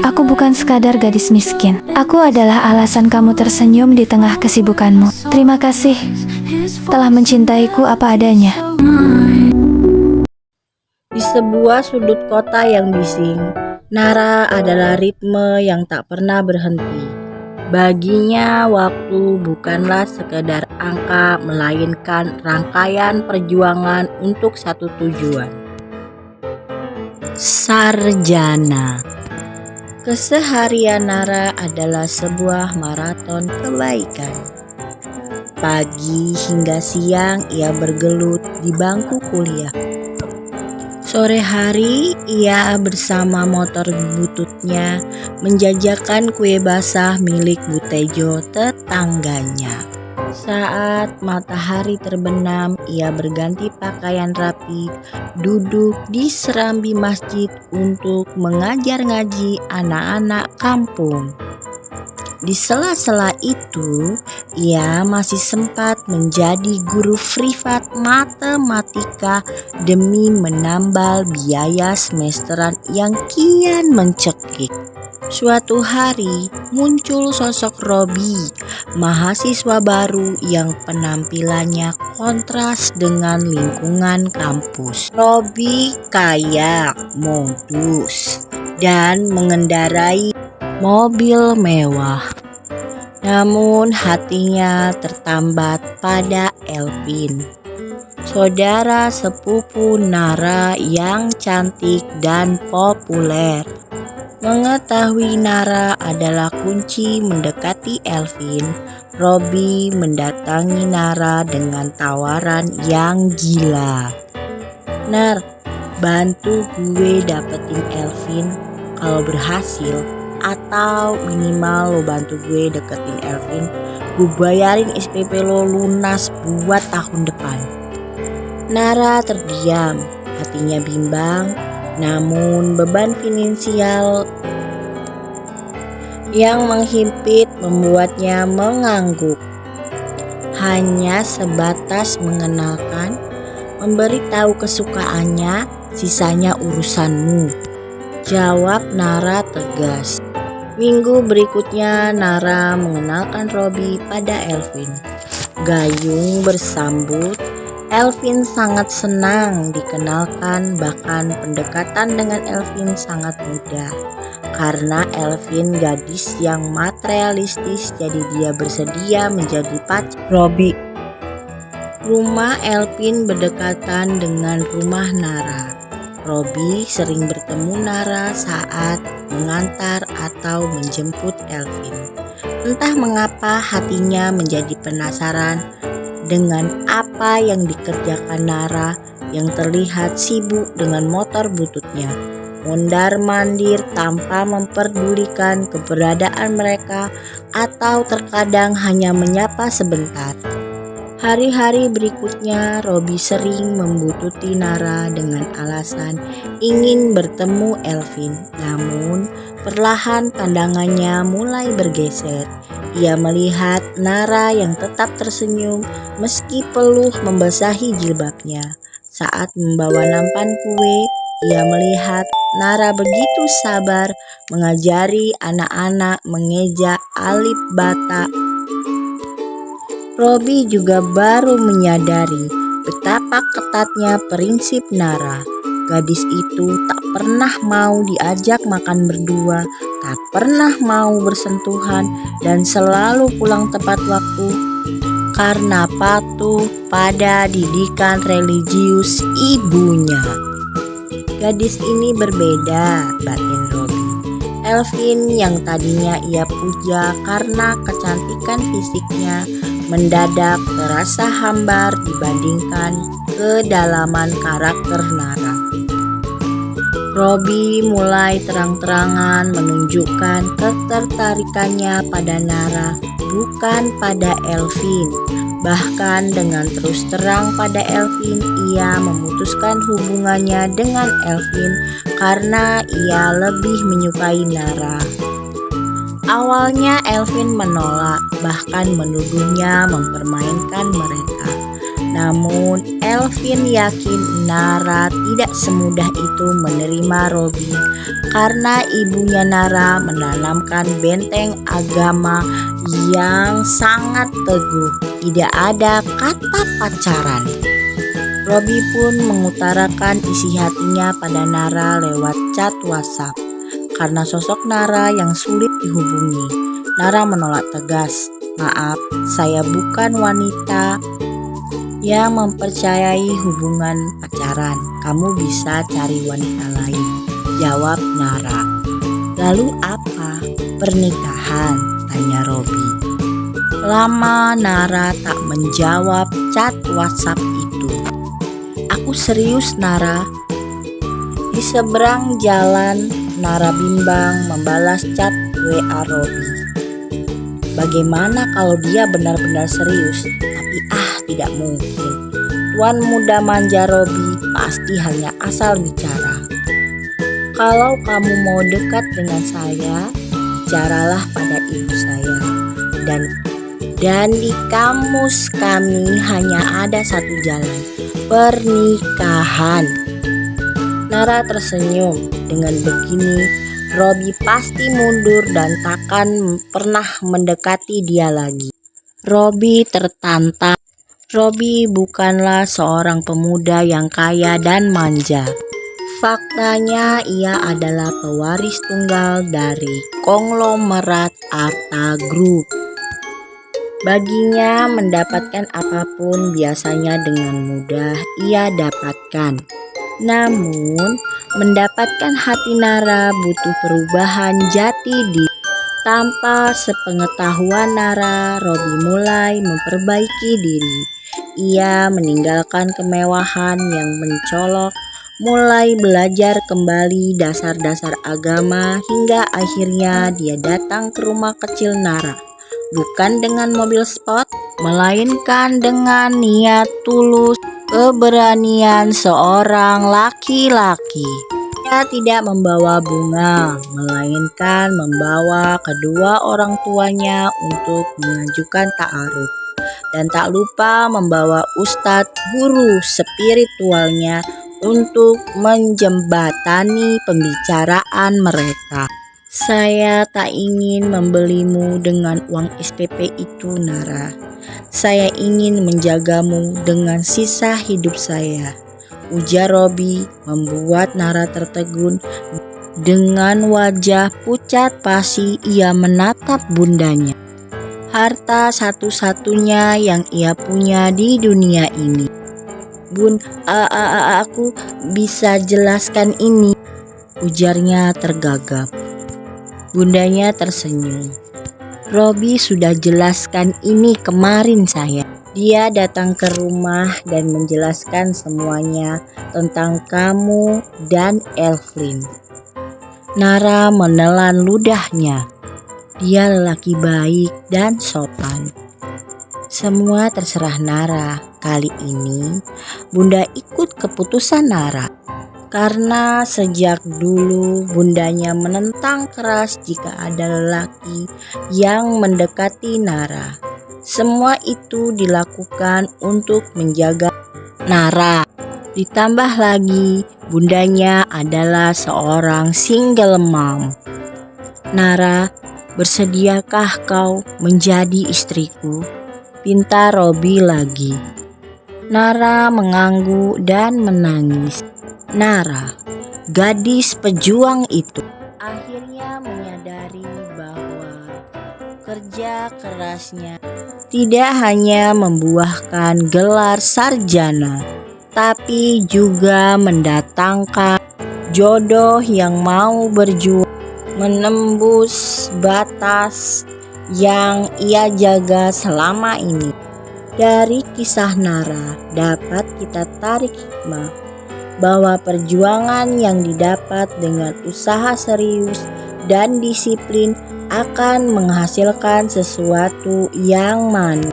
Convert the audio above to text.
Aku bukan sekadar gadis miskin. Aku adalah alasan kamu tersenyum di tengah kesibukanmu. Terima kasih telah mencintaiku apa adanya. Di sebuah sudut kota yang bising, Nara adalah ritme yang tak pernah berhenti. Baginya, waktu bukanlah sekedar angka, melainkan rangkaian perjuangan untuk satu tujuan. Sarjana. Keseharian Nara adalah sebuah maraton kebaikan. Pagi hingga siang ia bergelut di bangku kuliah. Sore hari ia bersama motor bututnya menjajakan kue basah milik Bu Tejo tetangganya. Saat matahari terbenam, ia berganti pakaian rapi, duduk di serambi masjid untuk mengajar ngaji anak-anak kampung. Di sela-sela itu, ia masih sempat menjadi guru privat matematika demi menambal biaya semesteran yang kian mencekik. Suatu hari muncul sosok Robi, mahasiswa baru yang penampilannya kontras dengan lingkungan kampus. Robi kaya, modus, dan mengendarai mobil mewah. Namun hatinya tertambat pada Elvin, saudara sepupu Nara yang cantik dan populer. Mengetahui Nara adalah kunci mendekati Elvin, Robi mendatangi Nara dengan tawaran yang gila. "Nar, bantu gue dapetin Elvin kalau berhasil. Atau minimal lo bantu gue deketin Elvin, gue bayarin SPP lo lunas buat tahun depan." Nara terdiam, hatinya bimbang, namun beban finansial yang menghimpit membuatnya mengangguk. Hanya sebatas mengenalkan, memberitahu kesukaannya, sisanya urusanmu, jawab Nara tegas. Minggu berikutnya Nara mengenalkan Robi pada Elvin. Gayung bersambut, Elvin sangat senang dikenalkan, bahkan pendekatan dengan Elvin sangat mudah. Karena Elvin gadis yang materialistis, jadi dia bersedia menjadi pacar Robi. Rumah Elvin berdekatan dengan rumah Nara. Robi sering bertemu Nara saat mengantar atau menjemput Elvin. Entah mengapa hatinya menjadi penasaran dengan apa yang dikerjakan Nara yang terlihat sibuk dengan motor bututnya, mondar-mandir tanpa memperdulikan keberadaan mereka atau terkadang hanya menyapa sebentar. Hari-hari berikutnya, Robi sering membuntuti Nara dengan alasan ingin bertemu Elvin. Namun, perlahan pandangannya mulai bergeser. Ia melihat Nara yang tetap tersenyum meski peluh membasahi jilbabnya. Saat membawa nampan kue, ia melihat Nara begitu sabar mengajari anak-anak mengeja alif bata. Robi juga baru menyadari betapa ketatnya prinsip Nara. Gadis itu tak pernah mau diajak makan berdua, tak pernah mau bersentuhan, dan selalu pulang tepat waktu karena patuh pada didikan religius ibunya. Gadis ini berbeda, batin Robi. Elvin yang tadinya ia puja karena kecantikan fisiknya mendadak terasa hambar dibandingkan kedalaman karakter Nara. Robi mulai terang-terangan menunjukkan ketertarikannya pada Nara, bukan pada Elvin. Bahkan dengan terus terang pada Elvin, ia memutuskan hubungannya dengan Elvin karena ia lebih menyukai Nara. Awalnya Elvin menolak, bahkan menuduhnya mempermainkan mereka. Namun Elvin yakin Nara tidak semudah itu menerima Robby karena ibunya Nara menanamkan benteng agama yang sangat teguh. Tidak ada kata pacaran. Robby pun mengutarakan isi hatinya pada Nara lewat chat WhatsApp. Karena sosok Nara yang sulit dihubungi, Nara menolak tegas. "Maaf, saya bukan wanita yang mempercayai hubungan pacaran. Kamu bisa cari wanita lain," jawab Nara. "Lalu apa? Pernikahan?" tanya Robby. Lama Nara tak menjawab chat WhatsApp itu. "Aku serius, Nara." Di seberang jalan, Nara bimbang membalas chat WA Robby. Bagaimana kalau dia benar-benar serius? Tapi tidak mungkin. Tuan muda manja Robby pasti hanya asal bicara. "Kalau kamu mau dekat dengan saya, bicaralah pada ibu saya. Dan di kamus kami hanya ada satu jalan, pernikahan." Nara tersenyum. Dengan begini, Robby pasti mundur dan takkan pernah mendekati dia lagi. Robby tertantang. Robby bukanlah seorang pemuda yang kaya dan manja. Faktanya ia adalah pewaris tunggal dari konglomerat Arta Group. Baginya mendapatkan apapun biasanya dengan mudah ia dapatkan. Namun mendapatkan hati Nara butuh perubahan jati diri. Tanpa sepengetahuan Nara, Robby mulai memperbaiki diri. Ia meninggalkan kemewahan yang mencolok, mulai belajar kembali dasar-dasar agama hingga akhirnya dia datang ke rumah kecil Nara. Bukan dengan mobil sport, melainkan dengan niat tulus, keberanian seorang laki-laki. Dia tidak membawa bunga, melainkan membawa kedua orang tuanya untuk mengajukan ta'aruf. Dan tak lupa membawa ustadz guru spiritualnya untuk menjembatani pembicaraan mereka. "Saya tak ingin membelimu dengan uang SPP itu, Nara. Saya ingin menjagamu dengan sisa hidup saya," ujar Robby, membuat Nara tertegun. Dengan wajah pucat pasi ia menatap bundanya. Harta satu-satunya yang ia punya di dunia ini. "Bun, aku bisa jelaskan ini," ujarnya tergagap. Bundanya tersenyum. "Robby sudah jelaskan ini kemarin, saya. Dia datang ke rumah dan menjelaskan semuanya tentang kamu dan Elvin." Nara menelan ludahnya. Dia lelaki baik dan sopan. Semua terserah Nara. Kali ini Bunda ikut keputusan Nara. Karena sejak dulu bundanya menentang keras jika ada lelaki yang mendekati Nara. Semua itu dilakukan untuk menjaga Nara. Ditambah lagi bundanya adalah seorang single mom. "Nara, bersediakah kau menjadi istriku?" pinta Robby lagi. Nara mengangguk dan menangis. Nara, gadis pejuang itu, akhirnya menyadari bahwa kerja kerasnya tidak hanya membuahkan gelar sarjana, tapi juga mendatangkan jodoh yang mau berjuang menembus batas yang ia jaga selama ini. Dari kisah Nara dapat kita tarik hikmah bahwa perjuangan yang didapat dengan usaha serius dan disiplin akan menghasilkan sesuatu yang manis.